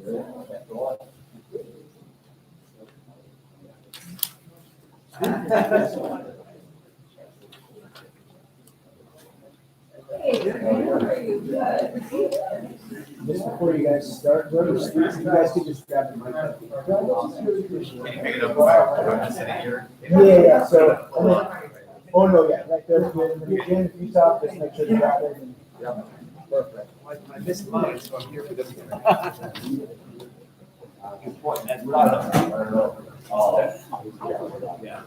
Just before you guys start, you guys can just grab the mic. Can you pick it up? I'm just sitting here. Yeah, so, oh no, yeah, right there, again, if you talk, just make sure you got it. Yeah, perfect. I missed mine, so I'm here for this one. Good point. That's right. Yeah.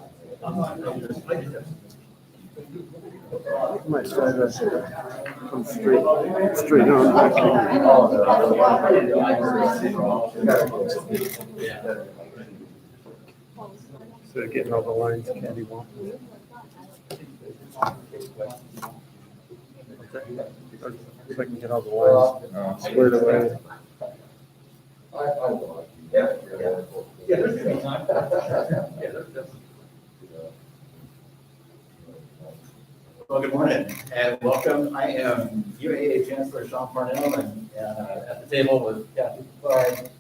Might try this come straight on. So getting all the lines candy won't. If I can get all the lines squared away. Yeah, there's gonna be time. Well, good morning and welcome. I am UAA Chancellor Sean Parnell, and at the table with Kathy Clyde,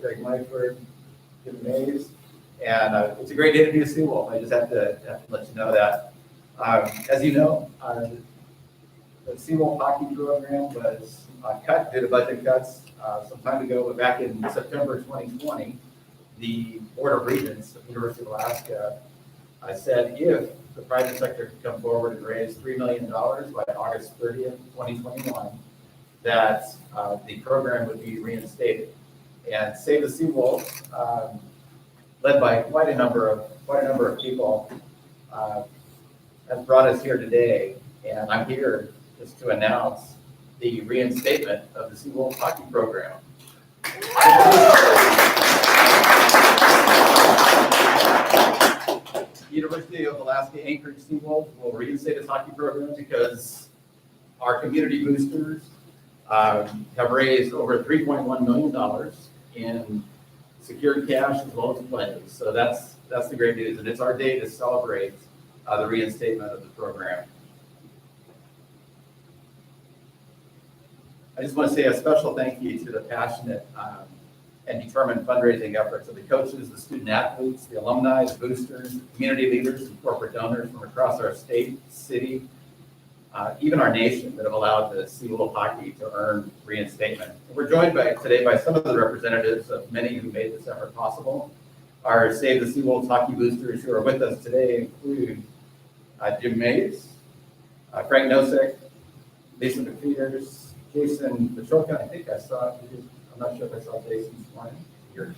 Greg Myford, Jim Mays, and it's a great day to be a Seawolf. I just have to let you know that. As you know, the Seawolf hockey program was cut due to budget cuts some time ago, but back in September 2020, the Board of Regents of the University of Alaska said if the private sector could come forward and raise $3 million by August 30th, 2021, that the program would be reinstated. And Save the Seawolf, led by quite a number of people, has brought us here today. And I'm here just to announce the reinstatement of the Seawolf hockey program. University of Alaska Anchorage Seawolf will reinstate its hockey program because our community boosters have raised over $3.1 million in secured cash as well as pledges. So that's the great news, and it's our day to celebrate the reinstatement of the program. I just want to say a special thank you to the passionate and determined fundraising efforts of the coaches, the student athletes, the alumni, the boosters, the community leaders, and corporate donors from across our state, city, even our nation that have allowed the Seawolf hockey to earn reinstatement. And we're joined today by some of the representatives of many who made this effort possible. Our Save the Seawolf hockey boosters who are with us today include Jim Mays, Frank Nosek, Lisa McPeters, Jason Pachoka, I think I saw, I'm not sure if I saw Jason this morning,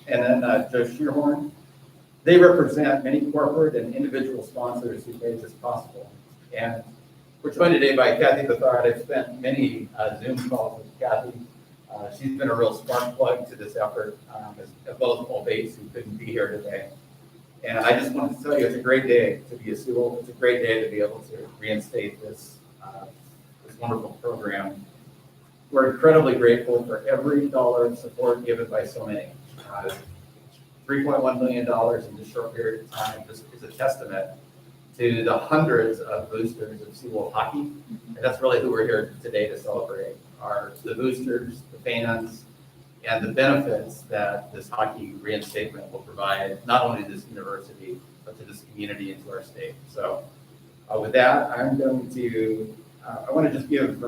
and then Joe Shearhorn. They represent many corporate and individual sponsors who made this possible. And we're joined today by Kathy Bethard. I've spent many Zoom calls with Kathy. She's been a real spark plug to this effort, as well as Paul Bates, who couldn't be here today. And I just wanted to tell you, it's a great day to be a Seawolf. It's a great day to be able to reinstate this wonderful program. We're incredibly grateful for every dollar of support given by so many. $3.1 million in this short period of time. This is a testament to the hundreds of boosters of Seawolf hockey. And that's really who we're here today to celebrate, are the boosters, the fans, and the benefits that this hockey reinstatement will provide, not only to this university, but to this community and to our state. So with that, I'm going to, I want to just give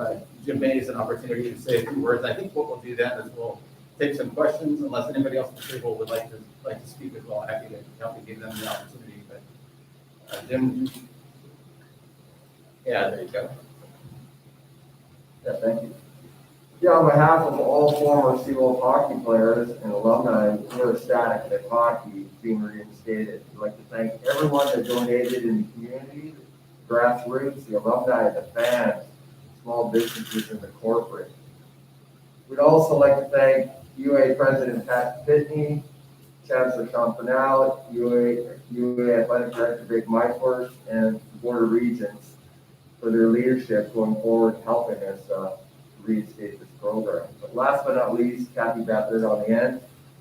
Jim Mays an opportunity to say a few words. I think what we'll do then is we'll take some questions, unless anybody else at the table would like to speak as well. Happy to help you give them the opportunity. But Jim, yeah, there you go. Yeah, thank you. Yeah, on behalf of all former Seawolf hockey players and alumni, we're ecstatic that hockey is being reinstated. We'd like to thank everyone that donated in the community, grassroots, the alumni, the fans, small businesses, and the corporate. We'd also like to thank UAA President Pat Pitney, Chancellor Sean Parnell, UAA Athletic Director Greg Myford, and the Board of Regents for their leadership going forward, helping us reinstate this program. But last but not least, Kathy Bethard on the end,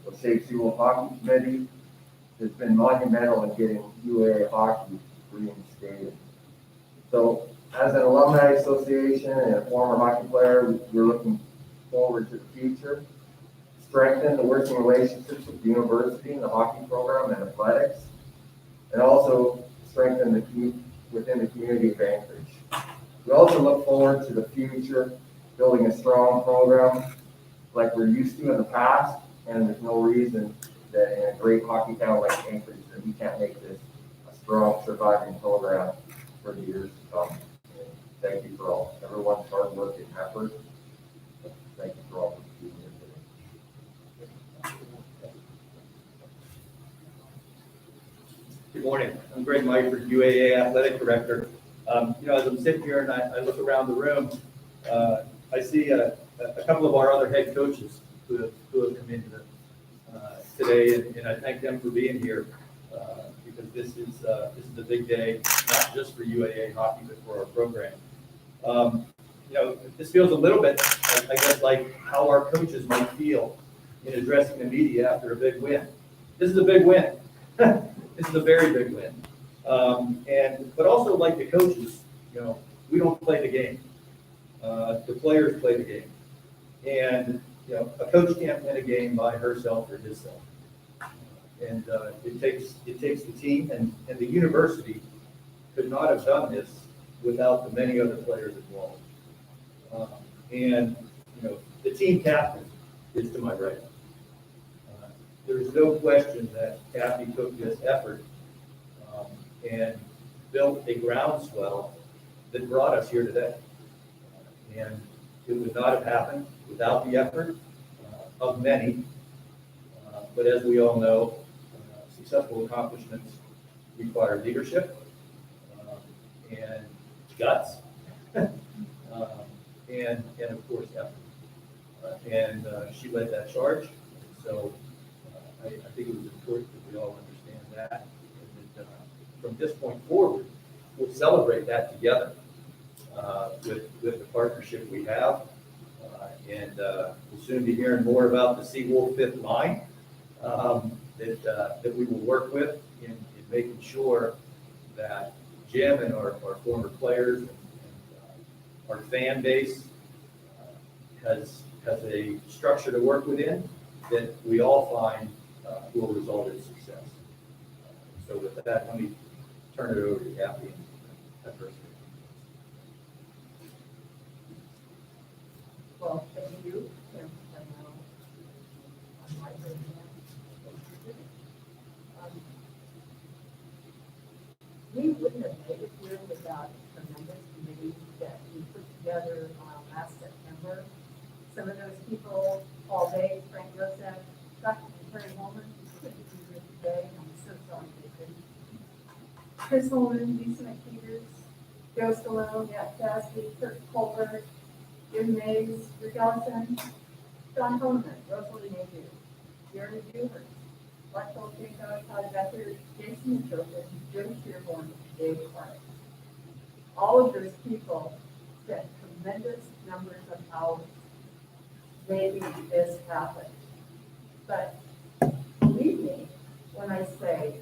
the Save Seawolf Hockey Committee, has been monumental in getting UAA hockey reinstated. So, as an alumni association and a former hockey player, we're looking forward to the future. strengthen the working relationships with the university and the hockey program and athletics, and also strengthen within the community of Anchorage. We also look forward to the future, building a strong program like we're used to in the past, and there's no reason that in a great hockey town like Anchorage that we can't make this a strong surviving program for the years to come. And thank you for all, everyone's hard work and effort. Thank you for all for being here today. Good morning. I'm Greg Myford, UAA Athletic Director. As I'm sitting here and I look around the room, I see a couple of our other head coaches who have come in today, and I thank them for being here because this is a big day, not just for UAA hockey, but for our program. This feels a little bit, I guess, like how our coaches might feel in addressing the media after a big win. This is a big win. This is a very big win. But also like the coaches, we don't play the game. The players play the game. And, a coach can't win a game by herself or himself. And it takes the team, and the university could not have done this without the many other players involved. The team captain is to my right. There is no question that Kathy took this effort and built a groundswell that brought us here today. And it would not have happened without the effort of many. But as we all know, successful accomplishments require leadership and guts and of course effort. She led that charge. So I think it was important that we all understand that. And that from this point forward, we'll celebrate that together with the partnership we have. We'll soon be hearing more about the Seawolf fifth line that we will work with in making sure that Jim and our former players and our fan base has a structure to work within that we all find will result in success. So with that, let me turn it over to Kathy and that person. Well, thank you. We wouldn't have made it here without a tremendous committee that we put together last September. Some of those people all day, Frank Rosette, Chuck and Terry Holman, couldn't be here today, and I'm so sorry they couldn't. Chris Holman, Lisa McPeters, Joe Stallone, Matt Cassidy, Kurt Colbert, Jim Mays, Rick Ellison, John Holman, Rosalie Napier, Jeremy Dewhurst, Michael Kinko, Todd Becker, Jason Chilton, Jim Shearborn, and Dave Clark. All of those people spent tremendous numbers of hours making this happen. But believe me when I say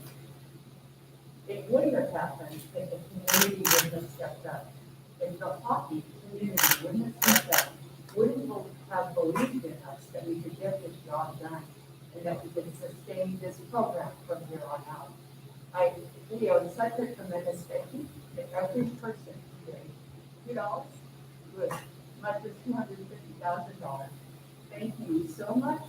it wouldn't have happened if the community wouldn't have stepped up. If the hockey community wouldn't have stepped up, wouldn't have believed in us that we could get this job done and that we could sustain this program from here on out. I owe such a tremendous thank you to every person who gave $2 to as much as $250,000. Thank you so much.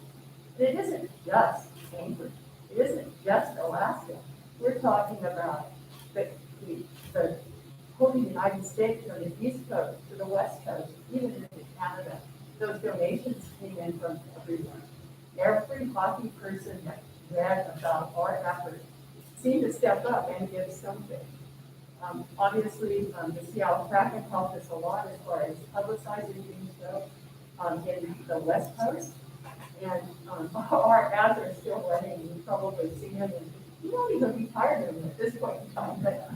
And it isn't just Anchorage. It isn't just Alaska. We're talking about the whole United States, from the East Coast to the West Coast, even into Canada. Those donations came in from everyone. Every hockey person that read about our effort seemed to step up and give something. Obviously, the Seattle Kraken helped us a lot as far as publicizing things go in the West Coast. And our ads are still running. You've probably seen them. And you won't even be tired of them at this point in time. But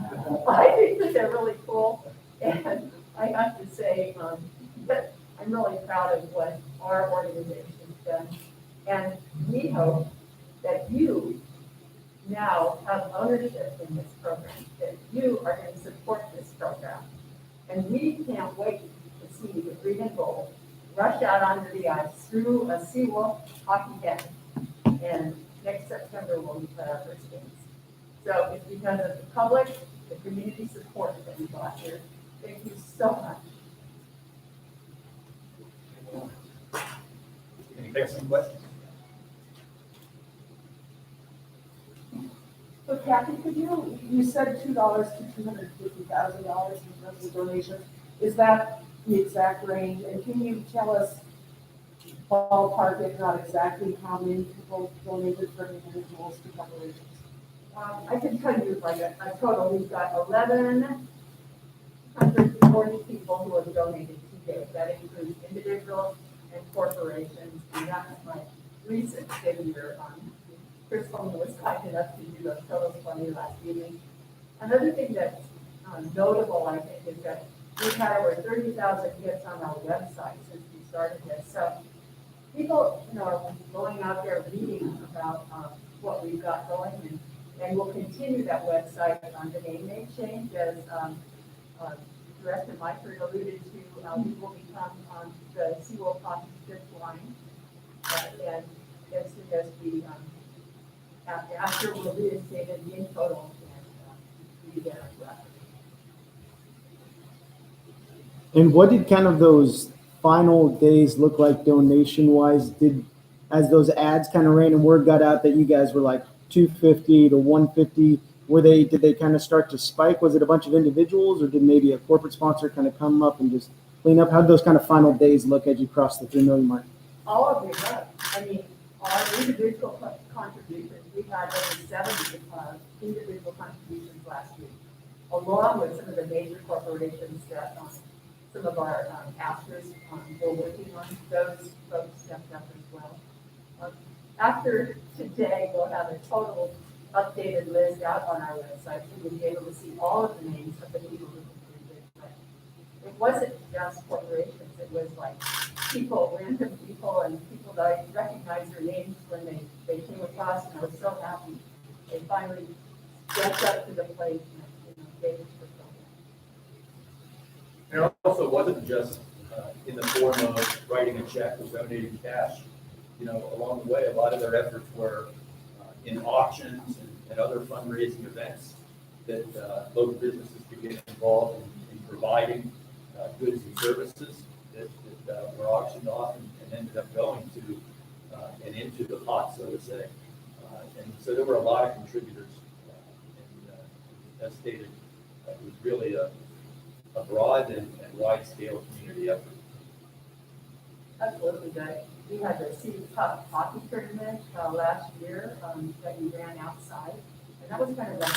I think that they're really cool. And I have to say that I'm really proud of what our organization's done. And we hope that you now have ownership in this program, that you are going to support this program. And we can't wait to see the green and gold rush out onto the ice through a Seawolf hockey den. And next September, we'll play our first games. So it's because of the public, the community support that we got here. Thank you so much. Any questions? So Kathy, you said $2 to $250,000 in terms of donations. Is that the exact range? And can you tell us ballpark, if not exactly, how many people donated from individuals to corporations? I can tell you like a total, we've got 1,140 people who have donated today. That includes individuals and corporations, and that's my recent figure. Chris Holman was kind enough to do those totals for me last evening. Another thing that's notable, I think, is that we've had over 30,000 hits on our website since we started this. So people, are going out there reading about what we've got going, and we'll continue that website. The name may change as Director Meister alluded to. We will become the Seawolf Hockey fifth line, and as soon as we after we're reinstated in total and we get our record. And what did kind of those final days look like donation wise? As those ads kind of ran and word got out that you guys were like 250 to 150, did they kind of start to spike? Was it a bunch of individuals, or did maybe a corporate sponsor kind of come up and just clean up? How did those kind of final days look as you crossed the 3 million mark? All of the above. I mean, our individual contributions, we had over 70 individual contributions last week, along with some of the major corporations that some of our pastors were working on. Those folks stepped up as well. After today, we'll have a total updated list out on our website. So you'll be able to see all of the names of the people who contributed. But it wasn't just corporations. It was like people, random people, and people that I recognized their names when they came across, and I was so happy. They finally stepped up to the plate and gave us the program. And it also wasn't just in the form of writing a check or donating cash. Along the way, a lot of their efforts were in auctions and other fundraising events that local businesses could get involved in providing goods and services that were auctioned off and ended up going to and into the pot, so to say. And so there were a lot of contributors. And as stated, it was really a broad and wide-scale community effort. Absolutely good. We had the City Cup hockey tournament last year that we ran outside, and that was kind of like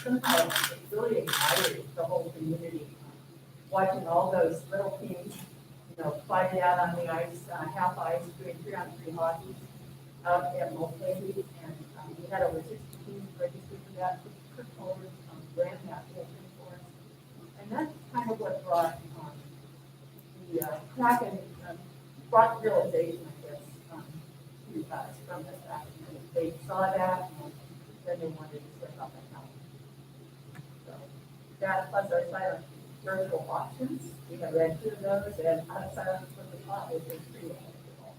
somehow it really ignited the whole community. Watching all those little teams, fight it out on the ice, half ice, doing 3-on-3 hockey out at Mulcahy, and we had over 60 teams registered for that. Kirk Holder ran that whole thing for us, and that's kind of what brought the Kraken. Brought realization, I guess, to us from the fact that they saw that and then they wanted to step up and help. So that plus our silent virtual auctions, we have read 2 of those, and out of silence with the pot, which is pretty wonderful.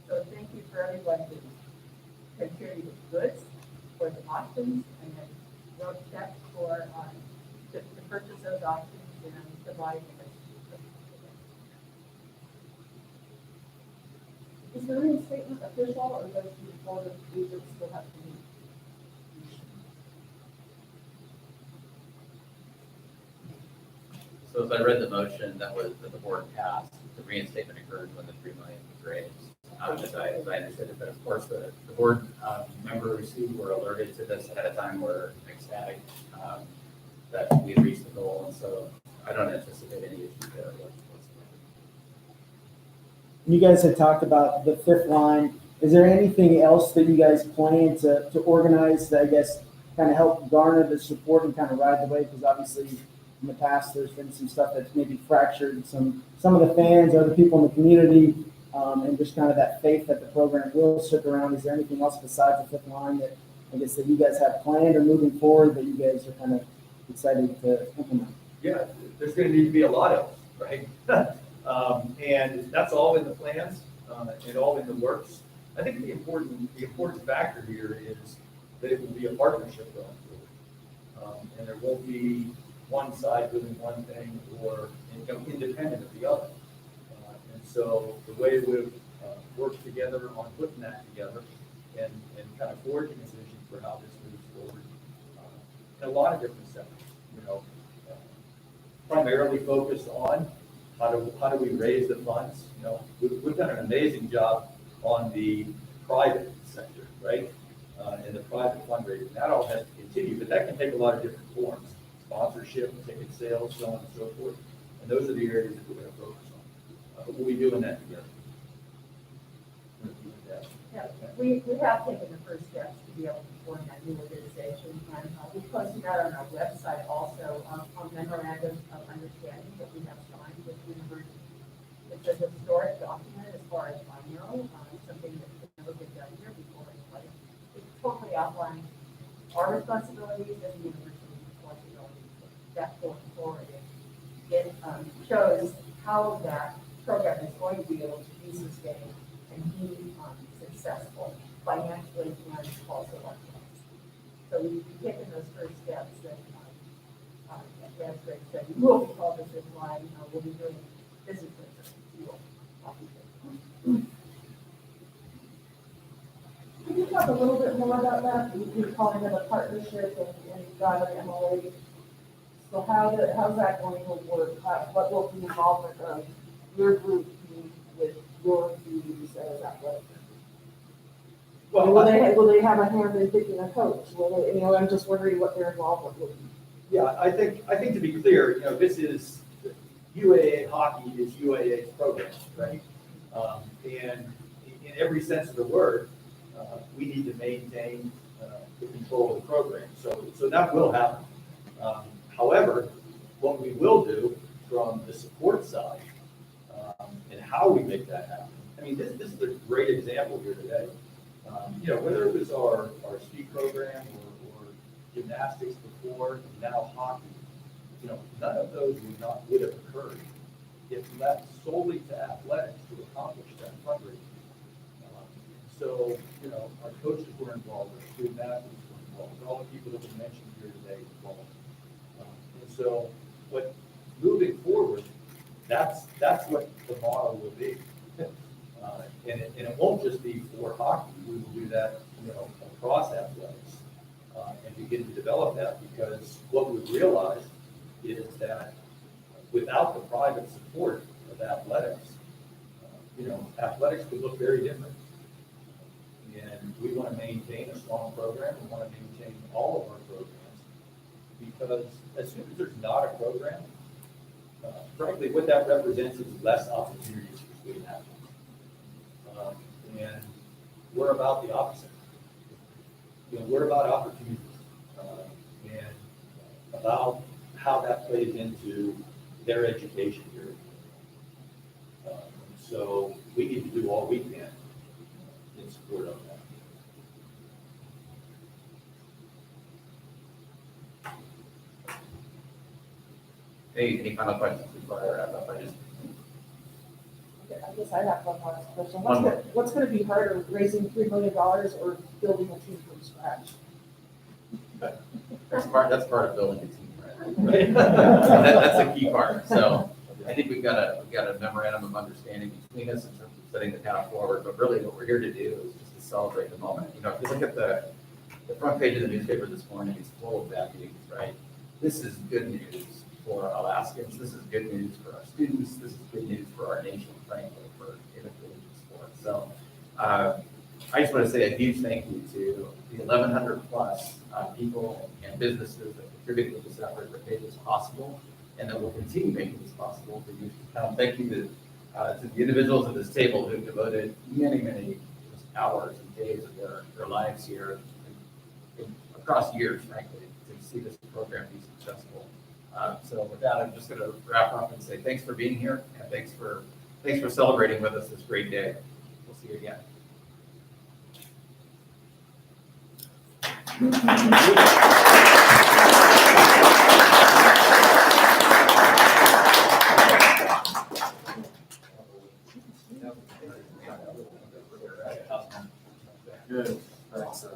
So thank you for everyone who contributed goods for the auctions and then wrote checks for to purchase those auctions and to buy them. Is the reinstatement official, or does the board of agents still have to meet? So as I read the motion that the board passed, the reinstatement occurred when the 3 million was raised. As I understood it, but of course the board members who were alerted to this ahead of time were ecstatic that we had reached the goal, and so I don't anticipate any issues there whatsoever. You guys had talked about the 5th line. Is there anything else that you guys plan to organize that, I guess, kind of help garner the support and kind of ride the wave? Because obviously in the past there's been some stuff that's maybe fractured some of the fans, other people in the community, and just kind of that faith that the program will stick around. Is there anything else besides the 5th line that I guess that you guys have planned or moving forward that you guys are kind of excited to implement? Yeah, there's going to need to be a lot of, right? And that's all in the plans, and all in the works. I think the important factor here is that it will be a partnership going forward. And there won't be one side doing one thing or, independent of the other. And so the way we've worked together on putting that together and kind of forging a vision for how this moves forward, in a lot of different sectors, primarily focused on how do we raise the funds. We've done an amazing job on the private sector, right? And the private fundraising, that all has to continue, but that can take a lot of different forms: sponsorship, ticket sales, so on and so forth. And those are the areas that we're going to focus on. But we'll be doing that together. Yeah, we have taken the first steps to be able to form that new organization, and we posted that on our website also, on memorandum of understanding that we have signed with the university. It's a historic document as far as I know, something that could never been done here before anybody. It totally outlines our responsibilities and the university's responsibilities that going forward. It shows how that program is going to be able to be sustained and be successful financially and also otherwise. So we've taken those first steps that, as Greg said, we will be called this in line, we'll be doing business with Can you talk a little bit more about that? You're calling it a partnership and you've got an MOA. So how's that going to work? What will the involvement of your group be with your communities as athletic? Well, Will they have a hand in picking a coach? Will they, I'm just wondering what their involvement will be. yeah, I think to be clear, this is UAA hockey is UAA's program, right? And in every sense of the word, we need to maintain the control of the program. So that will happen. However, what we will do from the support side and how we make that happen. I mean, this is a great example here today. Whether it was our ski program or gymnastics before, and now hockey, none of those would have occurred if left solely to athletics to accomplish that fundraising. So, our coaches were involved, our student athletes were involved, all the people that we mentioned here today were involved. And so, moving forward, that's what the model will be. And it won't just be for hockey. We will do that, across athletics, and begin to develop that, because what we've realized is that without the private support of athletics, athletics could look very different. And we want to maintain a strong program. We want to maintain all of our programs, because as soon as there's not a program, frankly, what that represents is less opportunities for student athletes. And we're about the opposite. We're about opportunities and about how that plays into their education here. So we need to do all we can in support of that. Any final questions before I wrap up? I guess I have one last question. One more. What's going to be harder, raising $3 million or building a team from scratch? That's part of building a team, right? That's the key part. So I think we've got a memorandum of understanding between us in terms of setting the path forward, but really what we're here to do is just to celebrate the moment. If you look at the front page of the newspaper this morning, it's full of bad news, right? This is good news for Alaskans. This is good news for our students. This is good news for our nation, frankly, for intercollegiate sports. So I just want to say a huge thank you to the 1,100 plus people and businesses that contributed to this effort, that made this possible, and that will continue making this possible for you to come. Thank you to the individuals at this table who devoted many hours and days of their lives here across years, frankly, to see this program be successful. So with that, I'm just going to wrap up and say thanks for being here, and thanks for celebrating with us this great day. We'll see you again. Good. That's,